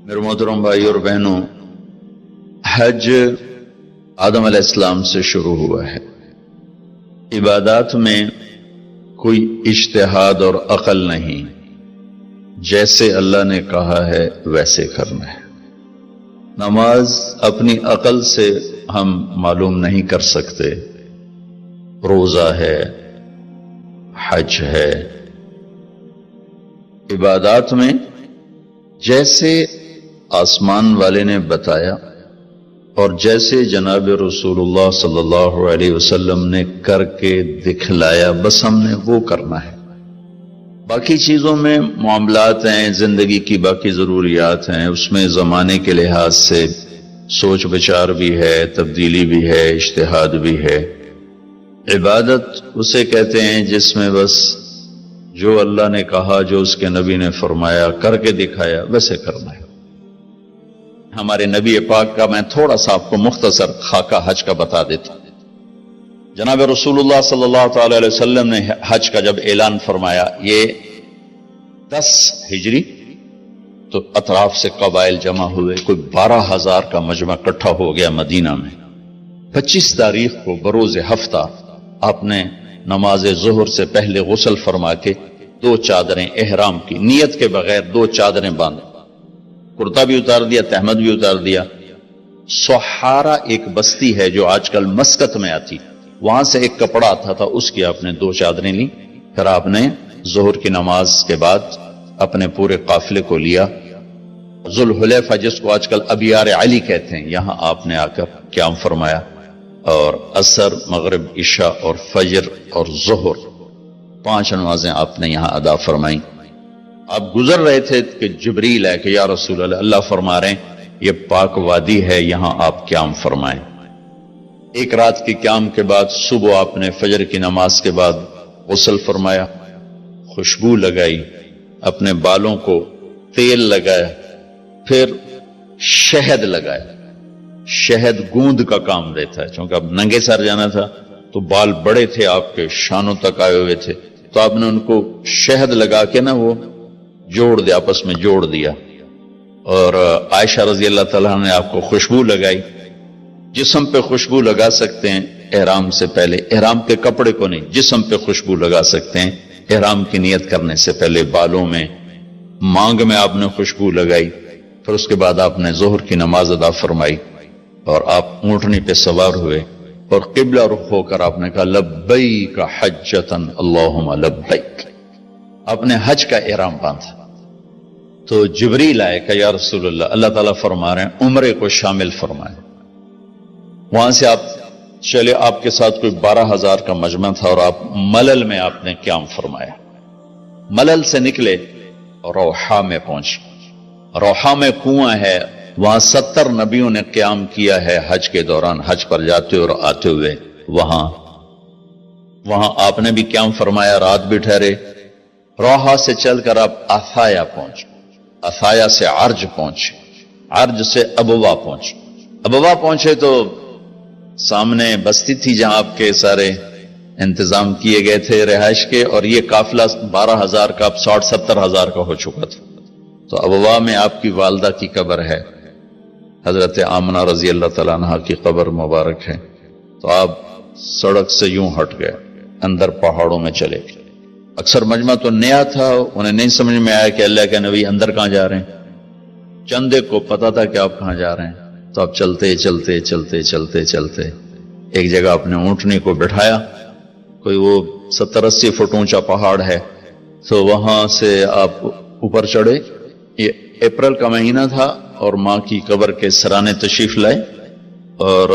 میرے محترم بھائی اور بہنوں، حج آدم علیہ السلام سے شروع ہوا ہے۔ عبادات میں کوئی اجتہاد اور عقل نہیں، جیسے اللہ نے کہا ہے ویسے کرنا ہے۔ نماز اپنی عقل سے ہم معلوم نہیں کر سکتے، روزہ ہے، حج ہے۔ عبادات میں جیسے آسمان والے نے بتایا اور جیسے جناب رسول اللہ صلی اللہ علیہ وسلم نے کر کے دکھلایا، بس ہم نے وہ کرنا ہے۔ باقی چیزوں میں معاملات ہیں، زندگی کی باقی ضروریات ہیں، اس میں زمانے کے لحاظ سے سوچ بچار بھی ہے، تبدیلی بھی ہے، اجتہاد بھی ہے۔ عبادت اسے کہتے ہیں جس میں بس جو اللہ نے کہا، جو اس کے نبی نے فرمایا، کر کے دکھایا، ویسے کرنا ہے۔ ہمارے نبی پاک کا میں تھوڑا سا آپ کو مختصر خاکہ حج کا بتا دیتا ہوں۔ جناب رسول اللہ صلی اللہ تعالی علیہ وسلم نے حج کا جب اعلان فرمایا، یہ 10 ہجری، تو اطراف سے قبائل جمع ہوئے، کوئی 12,000 کا مجمع اکٹھا ہو گیا مدینہ میں۔ 25 تاریخ کو بروز ہفتہ آپ نے نماز ظہر سے پہلے غسل فرما کے 2 چادریں احرام کی نیت کے بغیر 2 چادریں باندھ، کرتا بھی اتار دیا، تہمد بھی اتار دیا۔ سحارا ایک بستی ہے جو آج کل مسکت میں آتی، وہاں سے ایک کپڑا آتا تھا، اس کی آپ نے 2 چادریں لی۔ پھر آپ نے ظہر کی نماز کے بعد اپنے پورے قافلے کو لیا، ذوالحلیفہ جس کو آج کل ابیار علی کہتے ہیں، یہاں آپ نے آ کر قیام فرمایا، اور عصر، مغرب، عشاء اور فجر اور ظہر 5 نمازیں آپ نے یہاں ادا فرمائیں۔ آپ گزر رہے تھے کہ جبریل ہے کہ یا رسول اللہ، اللہ فرما رہے ہیں یہ پاک وادی ہے، یہاں آپ قیام فرمائیں۔ ایک رات کی قیام کے بعد صبح آپ نے فجر کی نماز کے بعد غسل فرمایا، خوشبو لگائی، اپنے بالوں کو تیل لگایا، پھر شہد لگایا۔ شہد گوند کا کام دیتا ہے، چونکہ اب ننگے سر جانا تھا تو بال بڑے تھے آپ کے، شانوں تک آئے ہوئے تھے، تو آپ نے ان کو شہد لگا کے نا وہ جوڑ دیا، آپس میں جوڑ دیا۔ اور عائشہ رضی اللہ تعالیٰ نے آپ کو خوشبو لگائی۔ جسم پہ خوشبو لگا سکتے ہیں احرام سے پہلے، احرام کے کپڑے کو نہیں، جسم پہ خوشبو لگا سکتے ہیں احرام کی نیت کرنے سے پہلے۔ بالوں میں، مانگ میں آپ نے خوشبو لگائی۔ پھر اس کے بعد آپ نے ظہر کی نماز ادا فرمائی اور آپ اونٹنی پہ سوار ہوئے اور قبلہ رخ ہو کر آپ نے کہا لبیک حجۃ اللہم لبیک، آپ نے حج کا احرام باندھا۔ تو جبریل آئے کہ یا رسول اللہ، اللہ تعالیٰ فرما رہے ہیں عمرے کو شامل فرمائے۔ وہاں سے آپ چلے، آپ کے ساتھ کوئی 12,000 کا مجمع تھا، اور آپ ملل میں آپ نے قیام فرمایا۔ ملل سے نکلے اور روحا میں پہنچے۔ روحا میں کنواں ہے، وہاں 70 نبیوں نے قیام کیا ہے حج کے دوران، حج پر جاتے اور آتے ہوئے۔ وہاں آپ نے بھی قیام فرمایا، رات بھی ٹھہرے۔ روحا سے چل کر آپ افایا پہنچے، افایا سے عرج پہنچے، عرج سے ابوا پہنچے۔ ابوا پہنچے تو سامنے بستی تھی جہاں آپ کے سارے انتظام کیے گئے تھے رہائش کے، اور یہ قافلہ 12,000 کا اب 60-70,000 کا ہو چکا تھا۔ تو ابوا میں آپ کی والدہ کی قبر ہے، حضرت آمنہ رضی اللہ تعالیٰ عنہ کی قبر مبارک ہے۔ تو آپ سڑک سے یوں ہٹ گئے، اندر پہاڑوں میں چلے گئے۔ اکثر مجمع تو نیا تھا، انہیں نہیں سمجھ میں آیا کہ اللہ کے نبی اندر کہاں جا رہے ہیں۔ چندے کو پتا تھا کہ آپ کہاں جا رہے ہیں، تو آپ چلتے چلتے چلتے چلتے چلتے ایک جگہ اپنے اونٹنی کو بٹھایا، کوئی وہ 70-80 فٹ اونچا پہاڑ ہے، تو وہاں سے آپ اوپر چڑھے۔ یہ اپریل کا مہینہ تھا اور ماں کی قبر کے سرانے تشریف لائے، اور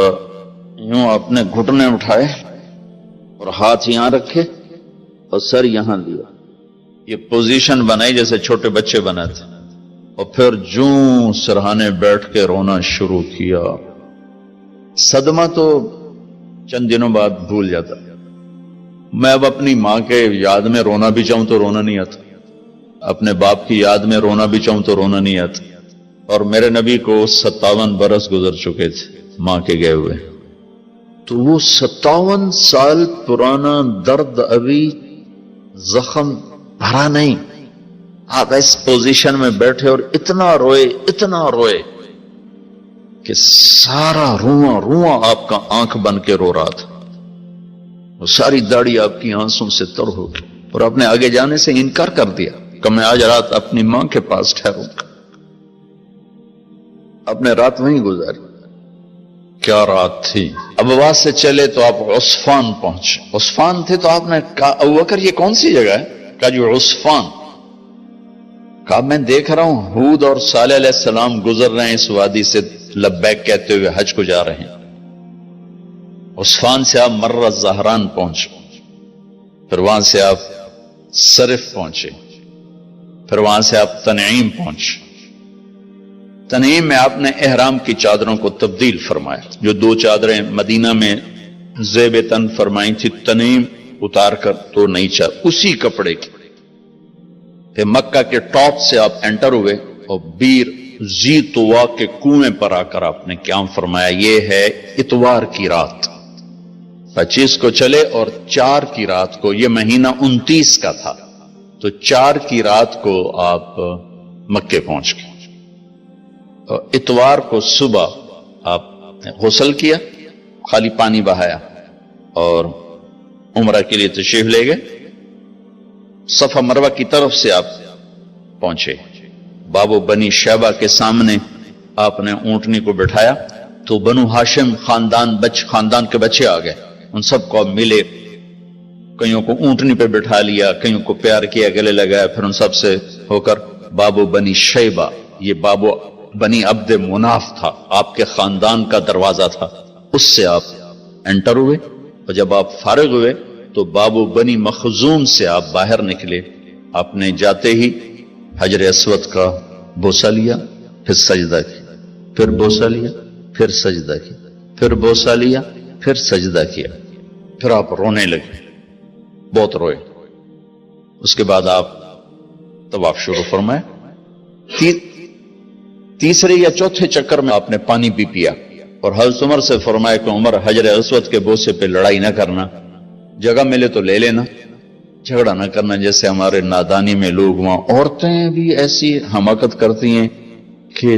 یوں اپنے گھٹنے اٹھائے اور ہاتھ یہاں رکھے اور سر یہاں دیا، یہ پوزیشن بنائی جیسے چھوٹے بچے بناتے، اور پھر جوں سرہانے بیٹھ کے رونا شروع کیا۔ صدمہ تو چند دنوں بعد بھول جاتا، میں اب اپنی ماں کے یاد میں رونا بھی چاہوں تو رونا نہیں آتا، اپنے باپ کی یاد میں رونا بھی چاہوں تو رونا نہیں آتا۔ اور میرے نبی کو 57 برس گزر چکے تھے ماں کے گئے ہوئے، تو وہ 57 سال پرانا درد ابھی زخم بھرا نہیں، آپ اس پوزیشن میں بیٹھے اور اتنا روئے کہ سارا رواں آپ کا آنکھ بن کے رو رہا تھا، وہ ساری داڑھی آپ کی آنسوں سے تر ہو گئی، اور آپ نے آگے جانے سے انکار کر دیا کہ میں آج رات اپنی ماں کے پاس ٹھہروں گا۔ آپ نے رات وہیں گزاری۔ کیا رات تھی! اب وہاں سے چلے تو آپ عصفان پہنچے۔ عصفان تھے تو آپ نے کہا ابوبکر یہ کون سی جگہ ہے؟ کہا جو عصفان۔ کہا میں دیکھ رہا ہوں ہود اور صالح علیہ السلام گزر رہے ہیں اس وادی سے، لبیک کہتے ہوئے حج کو جا رہے ہیں۔ عصفان سے آپ مرہ زہران پہنچے، پھر وہاں سے آپ صرف پہنچے، پھر وہاں سے آپ تنعیم پہنچے۔ تنعیم میں آپ نے احرام کی چادروں کو تبدیل فرمایا، جو 2 چادریں مدینہ میں زیب تن فرمائی تھی، تنعیم اتار کر تو نئی چادر اسی کپڑے کی۔ پھر مکہ کے ٹاپ سے آپ انٹر ہوئے اور بیر زی طوا کے کنویں پر آ کر آپ نے قیام فرمایا۔ یہ ہے اتوار کی رات، 25 کو چلے اور 4 کی رات کو، یہ مہینہ 29 کا تھا، تو 4 کی رات کو آپ مکے پہنچ گئے۔ اتوار کو صبح آپ نے غسل کیا، خالی پانی بہایا اور عمرہ کے لیے تشریف لے گئے۔ صفا مروہ کی طرف سے آپ پہنچے، باب و بنی شیبہ کے سامنے آپ نے اونٹنی کو بٹھایا تو بنو ہاشم خاندان کے بچے آ گئے، ان سب کو ملے، کئیوں کو اونٹنی پہ بٹھا لیا، کئیوں کو پیار کیا، گلے لگایا، پھر ان سب سے ہو کر باب و بنی شیبہ، یہ باب و بنی عبد مناف تھا، آپ کے خاندان کا دروازہ تھا، اس سے آپ انٹر ہوئے، اور جب آپ فارغ ہوئے تو باب و بنی مخزوم سے آپ باہر نکلے۔ آپ نے جاتے ہی حجر اسود کا بوسہ لیا، پھر سجدہ کیا، پھر بوسہ لیا، پھر سجدہ کیا، پھر بوسہ لیا، پھر سجدہ کیا، پھر آپ رونے لگے، بہت روئے۔ اس کے بعد آپ طواف شروع فرمائے۔ تیسرے یا چوتھے چکر میں آپ نے پانی بھی پیا، اور حضرت عمر سے فرمایا کہ عمر حجر اسود کے بوسے پہ لڑائی نہ کرنا، جگہ ملے تو لے لینا، جھگڑا نہ کرنا، جیسے ہمارے نادانی میں لوگ وہاں عورتیں بھی ایسی حماقت کرتی ہیں کہ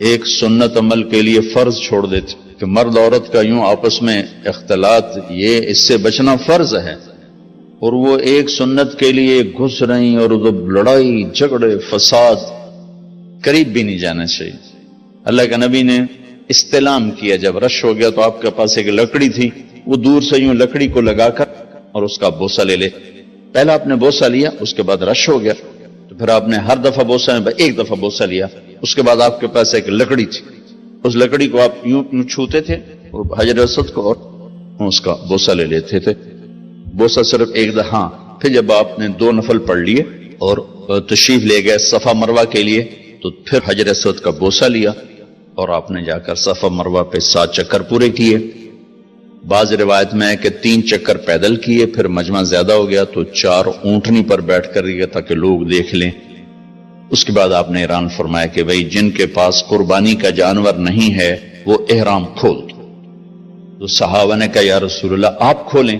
ایک سنت عمل کے لیے فرض چھوڑ دیتے کہ مرد عورت کا یوں آپس میں اختلاط، یہ اس سے بچنا فرض ہے، اور وہ ایک سنت کے لیے گھس رہی اور لڑائی جھگڑے فساد، قریب بھی نہیں جانا چاہیے۔ اللہ کے نبی نے استلام کیا، جب رش ہو گیا تو آپ کے پاس ایک لکڑی تھی، وہ دور سے یوں لکڑی کو لگا کر اور اس کا بوسہ لے لے۔ پہلا آپ نے بوسہ لیا، اس کے بعد رش ہو گیا تو پھر آپ نے ہر دفعہ بوسہ ایک دفعہ بوسہ لیا، اس کے بعد آپ کے پاس ایک لکڑی تھی، اس لکڑی کو آپ یوں چھوتے تھے اور حجر اسود کو، اور اس کا بوسہ لے لیتے تھے۔ بوسہ صرف ایک دفعہ، پھر جب آپ نے 2 نفل پڑھ لیے اور تشریف لے گئے صفا مروہ کے لیے تو پھر حجر اسود کا بوسہ لیا، اور آپ نے جا کر صفا مروہ پہ 7 چکر پورے کیے۔ بعض روایت میں ہے کہ 3 چکر پیدل کیے، پھر مجمع زیادہ ہو گیا تو 4 اونٹنی پر بیٹھ کر گیا تاکہ لوگ دیکھ لیں۔ اس کے بعد آپ نے اعلان فرمایا کہ بھئی جن کے پاس قربانی کا جانور نہیں ہے وہ احرام کھول دو۔ تو صحابہ نے کہا یا رسول اللہ آپ کھولیں،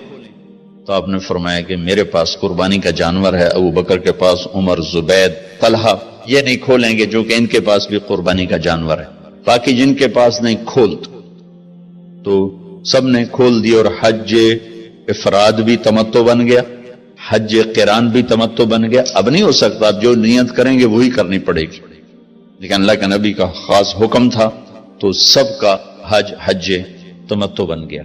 تو آپ نے فرمایا کہ میرے پاس قربانی کا جانور ہے، ابو بکر کے پاس، عمر، زبید، طلحہ یہ نہیں کھولیں گے جو کہ ان کے پاس بھی قربانی کا جانور ہے، باقی جن کے پاس نہیں کھول دو۔ تو سب نے کھول دی، اور حج افراد بھی تمتع بن گیا، حج قران بھی تمتع بن گیا۔ اب نہیں ہو سکتا، جو نیت کریں گے وہی کرنی پڑے گی، لیکن اللہ کے نبی کا خاص حکم تھا تو سب کا حج تمتع بن گیا۔